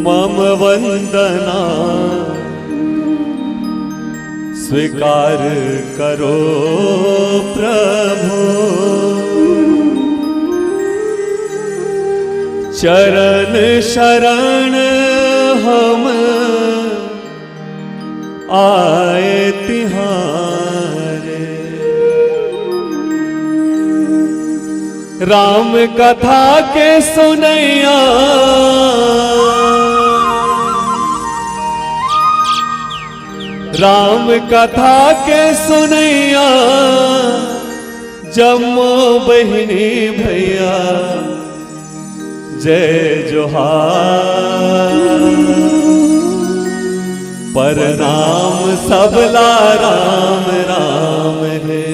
मम वंदना स्वीकार करो प्रभु, चरण शरण हम आए तिहारे। राम कथा के सुनैया राम कथा के सुनैया, जम्मो बहिनी भैया जय जोहार। परनाम सबला राम राम है।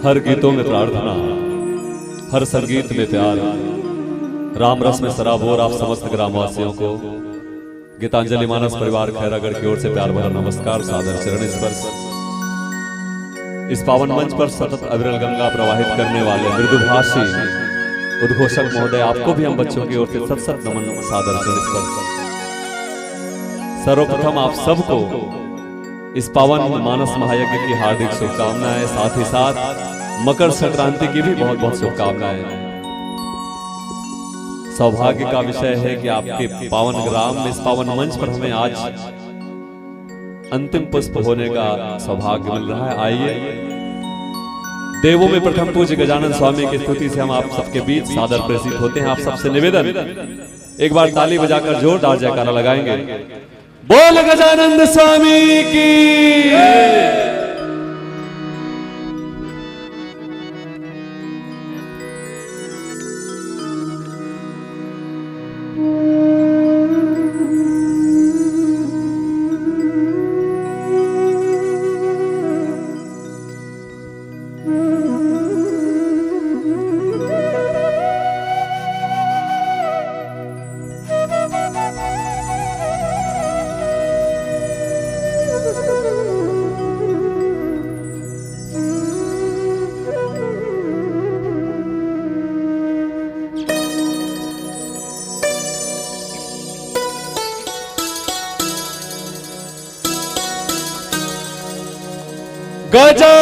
हर गीतों में प्रार्थना, हर संगीत में प्यार, राम रस में सराबोर आप समस्त ग्रामवासियों को गीतांजलि मानस परिवार खैरागढ़ की ओर से प्यार भरा नमस्कार, सादर चरण स्पर्श। इस पावन मंच पर सतत अविरल गंगा प्रवाहित करने वाले मृदुभाषी उद्घोषक महोदय, आपको भी हम बच्चों की ओर से सत सत नमन, सादर चरण स्पर्श। सर्वप्रथम आप सबको इस पावन मानस महायज्ञ की हार्दिक शुभकामनाएं, साथ ही साथ मकर संक्रांति की भी बहुत बहुत शुभकामनाएं। सौभाग्य का विषय है कि आपके पावन ग्राम में, इस पावन मंच पर हमें आज अंतिम पुष्प होने का सौभाग्य मिल रहा है। आइए, देवों में प्रथम पूज्य गजानन स्वामी की स्तुति से हम आप सबके बीच सादर प्रेषित होते हैं। आप सबसे निवेदन, एक बार ताली बजाकर जोरदार जयकारा लगाएंगे। बोल गजानंद स्वामी की। गजानन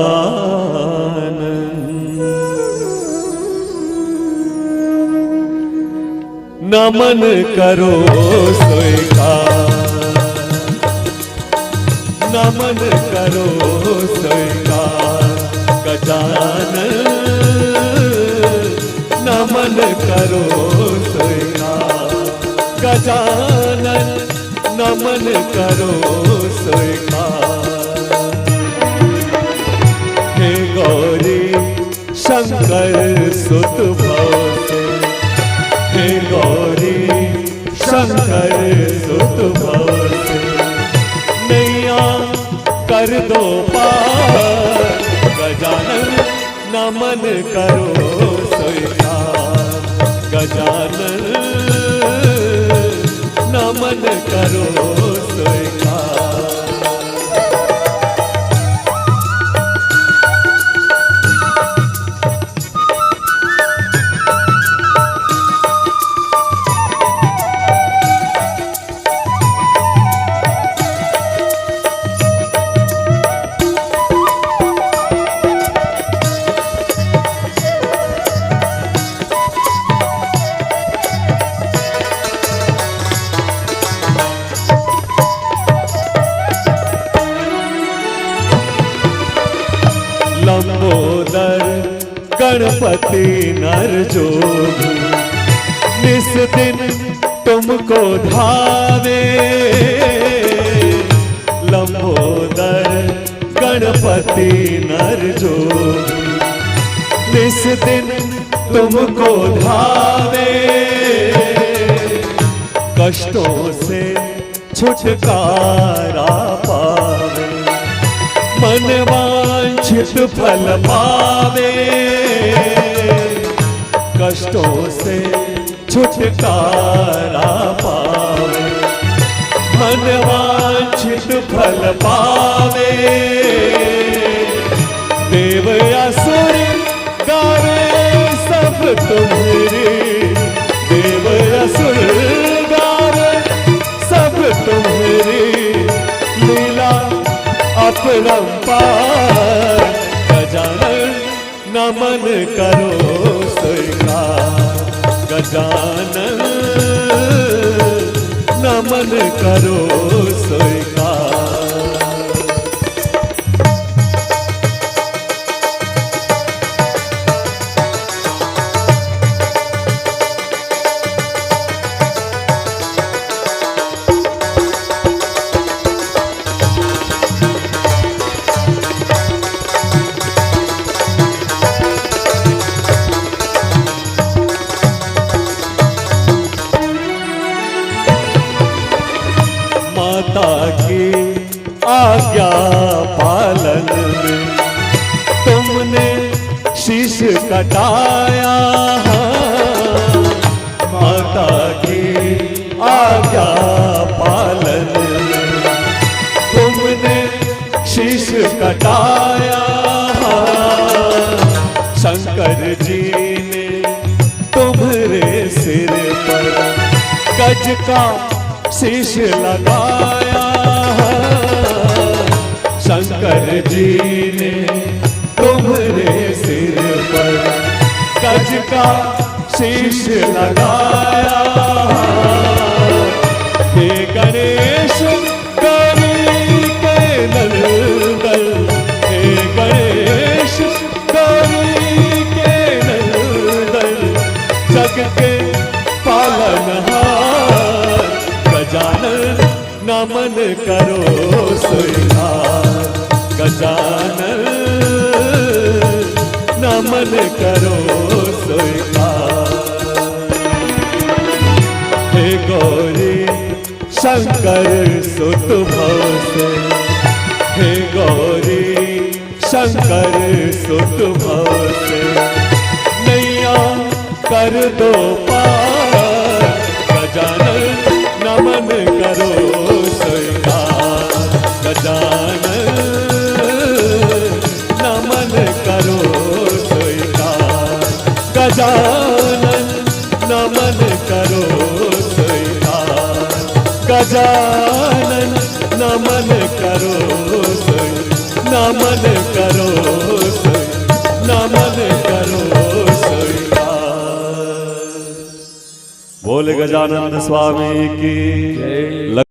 गजानन नमन करो स्वीकार, नमन करो स्वीकार। गजानन नमन करो स्वीकार, गजानन नमन करो स्वीकार। हे गौरी शंकर सुत भवसे, हे गौरी शंकर सुत भवसे नैया कर दो पार। गजानन नमन करो स्वीकार, गजानन नमन करो स्वीकार। लंबोदर गणपति नर जोग निस दिन तुमको धावे। लंबोदर गणपति नर जोग निस दिन तुमको धावे। कष्टों से छुटकारा पावे, मन वांछित फल पावे। कष्टों से छुटकारा पावे, मन वांछित फल पावे। देव असुर गावे सब तुम्हारी, देव असुर गावे सब तुम्हारी। लीला अपरंपार। गजानन नमन करो स्वीकार, गजानन नमन करो स्वीकार। माता की आज्ञा पालन में तुमने शीश कटाया। माता की आज्ञा पालन में तुमने शीश कटाया। शंकर जी ने तुम्हारे सिर पर गज का शीश लगाया। शंकर जी ने तुम्हारे सिर पर गज का शीश लगाया। हे गणेश गौरी के नंदन, हे गणेश गौरी के नंदन, जग के पालनहार। गजानन नमन करो स्वीकार, गजानन नमन करो स्वीकार। हे गौरी शंकर सुत भवसे, हे गौरी शंकर सुत भवसे नैया कर दो पार। गजानन नमन करो स्वीकार, गजानन नमन करो स्वीकार। गजानन गजानन नमन करो नमन करो नमन करो बोले गजानन स्वामी की जय।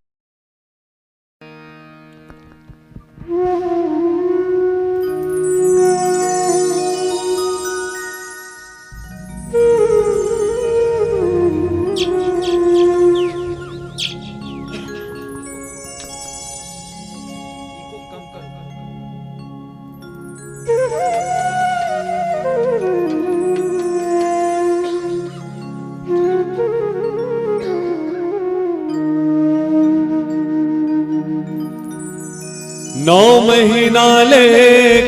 नौ महीना ले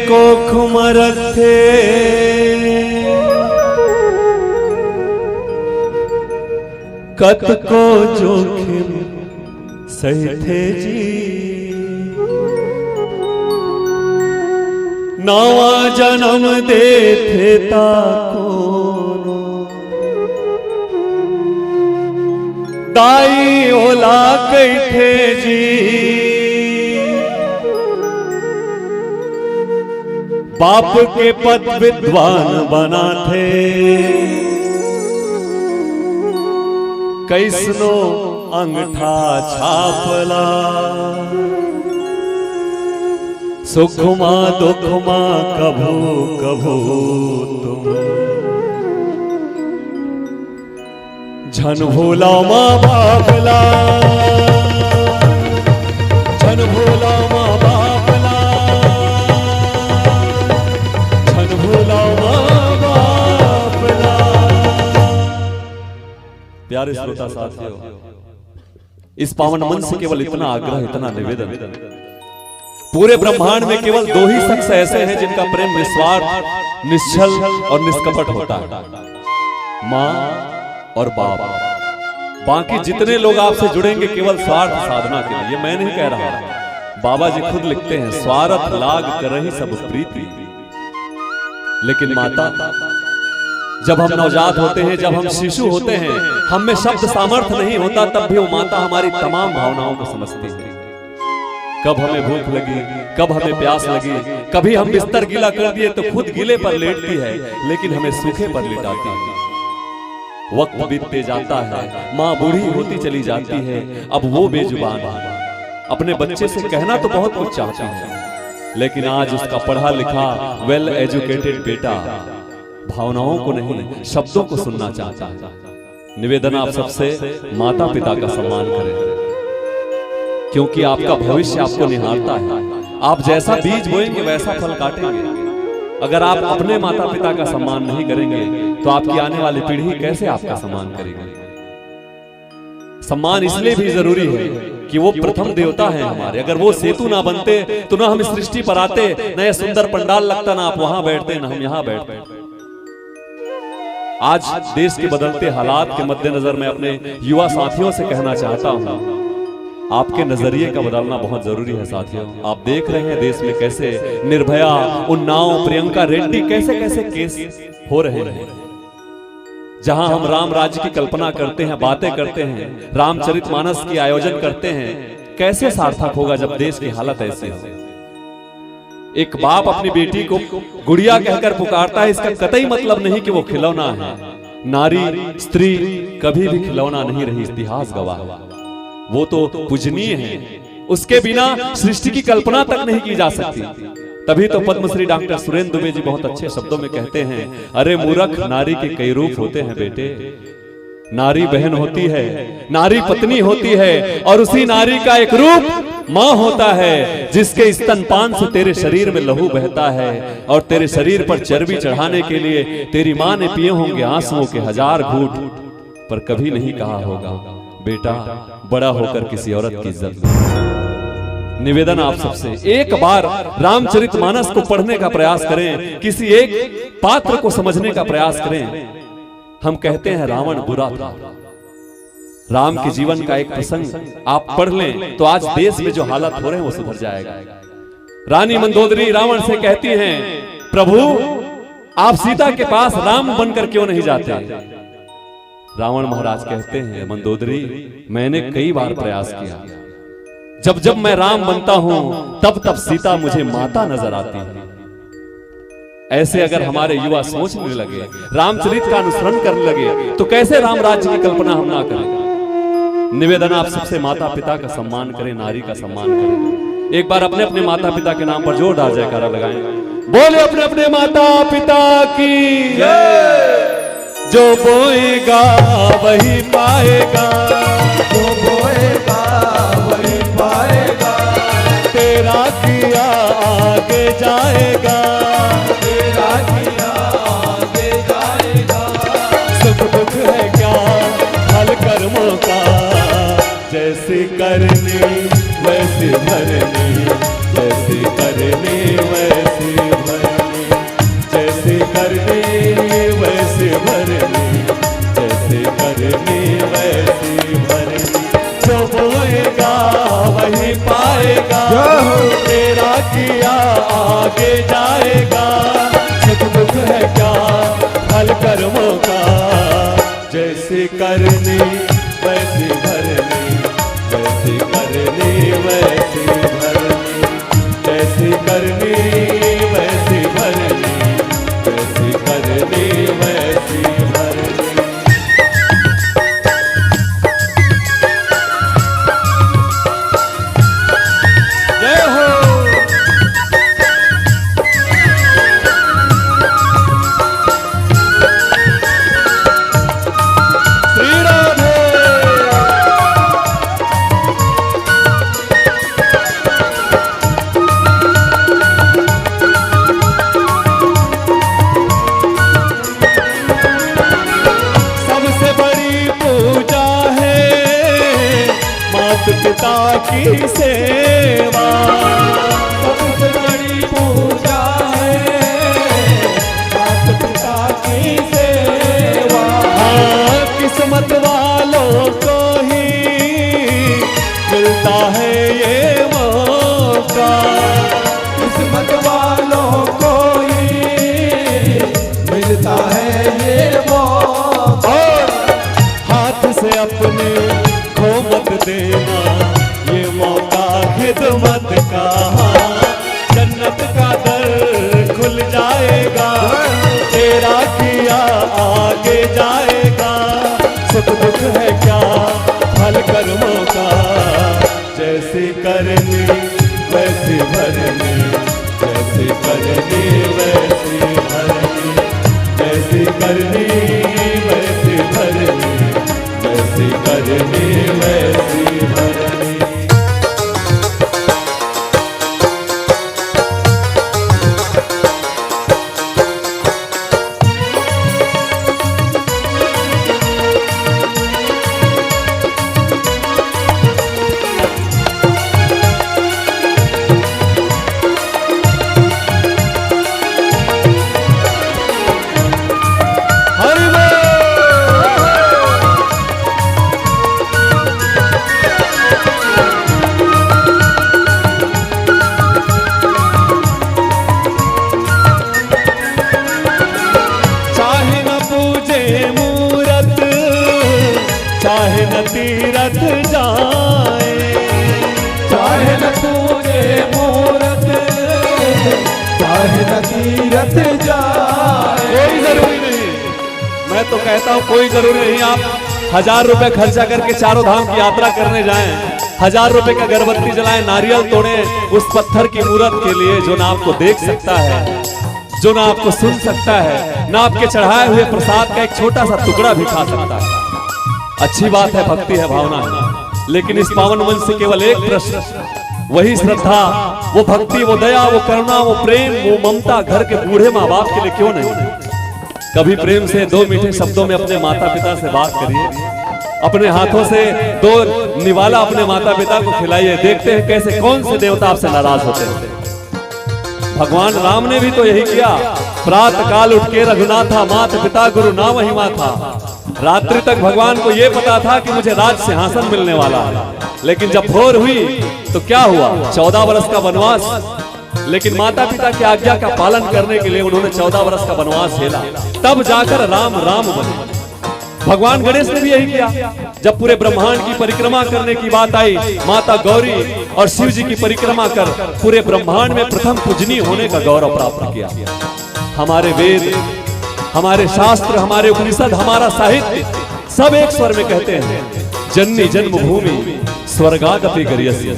कोख मरथे कत को जोखिम सहथे जी नवा जन्म देथे ताको दाई ओला कैथे जी बाप के पद विद्वान बना थे कैसनो अंगठा छापला सुखमा दुखमा कभू कभू तुम झन भोला माँ बापला झन भोला माँ बापला झन भोला माँ बापला। प्यारे श्रोता साथियों, इस पावन मन से केवल इतना आग्रह, इतना निवेदन, पूरे ब्रह्मांड में केवल दो ही शख्स ऐसे हैं जिनका प्रेम निस्वार्थ, निश्चल और निष्कपट होता है, माँ और बाप। बाकी जितने लोग आपसे जुड़ेंगे केवल स्वार्थ साधना के लिए, मैं नहीं कह रहा, बाबा जी खुद लिखते हैं स्वार्थ लाग करहि सब प्रीति। लेकिन माता, जब हम नवजात होते हैं, जब हम शिशु होते हैं, हम में शब्द सामर्थ्य नहीं होता, तब भी वो माता हमारी तमाम भावनाओं को समझती है। कब हमें भूख लगी, कब हमें प्यास लगी, कभी हम बिस्तर गीला कर दिए तो खुद गीले पर लेटती है, लेकिन हमें सूखे पर लिटाती है। वक्त बीतते जाता है, माँ बूढ़ी होती चली जाती है, अब वो बेजुबान है, अपने बच्चे से कहना तो बहुत कुछ चाहती है, लेकिन आज उसका पढ़ा लिखा वेल एजुकेटेड बेटा भावनाओं को नहीं, शब्दों को सुनना चाहता है। निवेदन आप सबसे, माता पिता का सम्मान करें, क्योंकि आपका भविष्य आपको निहारता है। आप जैसा बीज बोएंगे वैसा फल काटेंगे। अगर आप अपने माता पिता का सम्मान नहीं करेंगे तो आपकी आने वाली पीढ़ी कैसे आपका सम्मान करेगी। सम्मान इसलिए भी जरूरी है कि वो प्रथम देवता है हमारे। अगर वो सेतु ना बनते तो ना हम इस सृष्टि पर आते, ना ये सुंदर पंडाल लगता, ना आप वहां बैठते, ना हम यहां बैठते। आज देश के बदलते हालात के मद्देनजर मैं अपने युवा साथियों से कहना चाहता हूं, आपके नजरिए का बदलना बहुत जरूरी है साथियों। आप देख रहे हैं देश में कैसे निर्भया, उन्नाव, प्रियंका रेड्डी, कैसे कैसे केस हो रहे हैं। जहां हम राम राज्य की कल्पना करते हैं, बातें करते हैं, रामचरितमानस की आयोजन करते हैं, कैसे सार्थक होगा जब देश की हालत ऐसी हो। एक बाप अपनी बेटी को गुड़िया कहकर पुकारता है, इसका कतई मतलब नहीं कि वो खिलौना है। नारी, स्त्री कभी भी खिलौना नहीं रही, इतिहास गवाह। वो तो पूजनीय है, उसके बिना सृष्टि की कल्पना तक नहीं की जा सकती। तभी तो पद्मश्री डॉक्टर सुरेंद्र दुबे जी बहुत अच्छे शब्दों में कहते हैं, अरे मूर्ख, नारी के कई रूप होते हैं बेटे। नारी बहन होती है, नारी पत्नी होती है, और उसी नारी का एक रूप माँ होता है, जिसके स्तनपान से तेरे शरीर में लहू बहता है, और तेरे शरीर पर चर्बी चढ़ाने के लिए तेरी माँ ने पिए होंगे आंसुओं के 1000 घूंट, पर कभी नहीं कहा होगा बेटा बड़ा होकर किसी औरत की इज्जत। निवेदन आप सबसे, एक बार रामचरितमानस को पढ़ने का प्रयास करें, किसी एक पात्र को समझने का प्रयास करें। हम कहते हैं रावण बुरा था, राम के जीवन का एक प्रसंग आप पढ़ लें तो आज देश में जो हालत हो रहे हैं वो सुधर जाएगा। रानी मंदोदरी रावण से कहती हैं, प्रभु आप सीता के पास राम बनकर क्यों नहीं जाते। रावण महाराज कहते हैं, मंदोदरी मैंने कई बार प्रयास किया, जब जब मैं राम बनता हूं तब तब सीता मुझे माता नजर आती है। ऐसे अगर हमारे युवा सोचने लगे, रामचरित का अनुसरण करने लगे, तो कैसे राम राज्य की कल्पना हम ना करें। निवेदन आप सबसे माता पिता का सम्मान करें, नारी का सम्मान करें। एक बार अपने अपने माता पिता के नाम पर जोरदार जयकारा लगाएं। बोले अपने अपने माता पिता की जय। जो बोएगा वही पाएगा, जो बोएगा वही पाएगा, तेरा किया आगे जाएगा, तेरा किया आगे जाएगा। सुख दुख है क्या फल कर्मों का, जैसे करनी वैसे भरनी, जैसे करनी वैसे भरनी, जैसे करनी वैसे भरनी, जैसे करनी वैसे भरनी। जो बोएगा वही पाएगा, तेरा किया आगे जाएगा। सुख दुख है क्या फल कर्मों का, जैसे करनी वैसे भरनी, जैसे करनी वैसे भरनी, जैसे करनी वैसे भरनी, जैसे करनी वैसे भरनी। जय हो। श्री राधे। सबसे बड़ी पूजा है माता पिता की सेवा, सबसे बड़ी पूजा है माता पिता की सेवा। हाँ, किस्मत वालों को ही मिलता है ये मौका, किस्मत वालों को ही मिलता है ये मौका। और हाथ से अपने खो मत देना ये मौका खिदमत का, जन्नत का दर खुल जाएगा, तेरा किया आगे जाएगा। सुख दुख है क्या फल कर्मों का, जैसे करनी वैसे भरनी, जैसे करनी वैसे भरनी, जैसे करनी वैसे भरनी, जैसे करनी वैसे भरनी। हरि बोल। चाहे न पूजे मूरत, चाहे न तीरथ जाए, चाहे न पूजे मूरत, चाहे न तीरथ जाए। कोई जरूरी नहीं। मैं तो कहता हूँ कोई जरूरी नहीं। आप 1000 रुपए खर्चा करके चारों धाम की यात्रा करने जाएं, 1000 रुपए का अगरबत्ती जलाएं, नारियल तोड़ें उस पत्थर की मूरत के लिए जो ना आपको देख सकता है, जो ना आपको सुन सकता है, ना आपके चढ़ाए हुए प्रसाद का एक छोटा सा टुकड़ा भी खा सकता है। अच्छी बात है, भक्ति है, भावना है, लेकिन इस पावन मंच से केवल एक प्रश्न, वही श्रद्धा, वो भक्ति, वो दया, वो करुणा, वो प्रेम, वो ममता घर के बूढ़े माँ बाप के लिए क्यों नहीं। कभी प्रेम से 2 मीठे शब्दों में अपने माता पिता से बात करिए, अपने हाथों से 2 निवाला अपने माता पिता को खिलाइए। देखते हैं कैसे कौन से देवता आपसे नाराज होते हैं। भगवान राम ने भी तो यही किया। प्रातः काल उठ के रघुनाथा, माता पिता गुरु ना महिमा था। रात्रि तक भगवान को यह पता था कि मुझे राज सिंहासन मिलने वाला है, लेकिन जब भोर हुई तो क्या हुआ, 14 वर्ष का वनवास। लेकिन माता पिता की आज्ञा का पालन करने के लिए उन्होंने 14 वर्ष का वनवास झेला, तब जाकर राम राम बने। भगवान गणेश ने भी यही किया। जब पूरे ब्रह्मांड की परिक्रमा करने की बात आई, माता गौरी और शिव जी की परिक्रमा कर पूरे ब्रह्मांड में प्रथम पूजनीय होने का गौरव प्राप्त किया। हमारे वेद, हमारे शास्त्र, हमारे उपनिषद, हमारा साहित्य सब एक स्वर में कहते हैं, जननी जन्मभूमि स्वर्गादपि गरीयसी।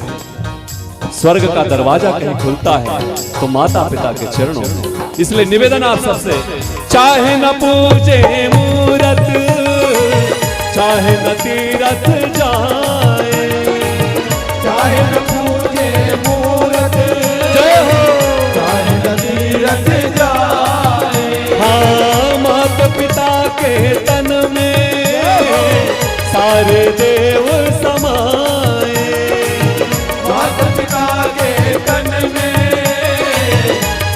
स्वर्ग का दरवाजा कहीं खुलता है तो माता पिता के चरणों में। इसलिए निवेदन आप सबसे, चाहे न पूजे मूरत, चाहे न तीरथ जाए, चाहे न पूजे मूरत, जय हो, चाहे न तीरथ जाए। हाँ, माता पिता के तन में सारे देव समाए, माता पिता के तन में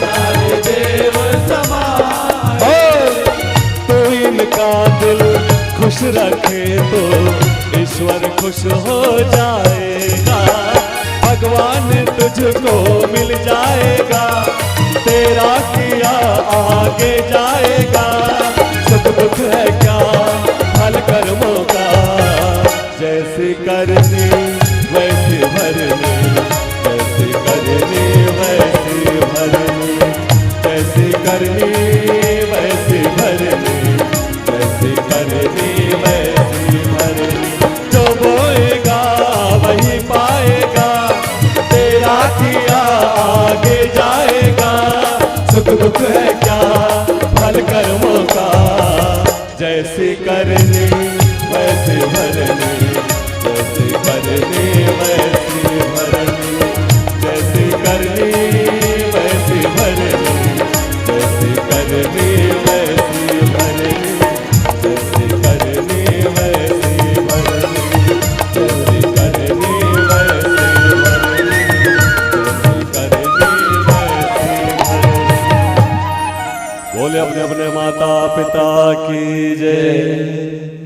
सारे देव समाए। तो इनका दिल खुश रखे तो ईश्वर खुश हो जाएगा। भगवान तुझको मिल जाएगा, तेरा किया आगे जाएगा। सुख दुख है क्या फल कर्मों का, जैसे करनी वैसे भरनी, जैसे करनी वैसे भरनी, जैसे करनी वैसे भरनी, जैसे करनी वैसे भरनी। जो बोएगा वही पाएगा, तेरा किया आगे जाएगा। सुख दुख है क्या फल कर्मों का, जैसे करनी वैसे भरनी, जैसे करनी वैसे भरनी, जैसे करनी वैसे भरनी, जैसे करनी वैसे भरनी, जैसे करनी वैसे भरनी, जैसे करनी वैसे भरनी, जैसे करनी वैसे भरनी। बोले अपने अपने माता पिता की जय।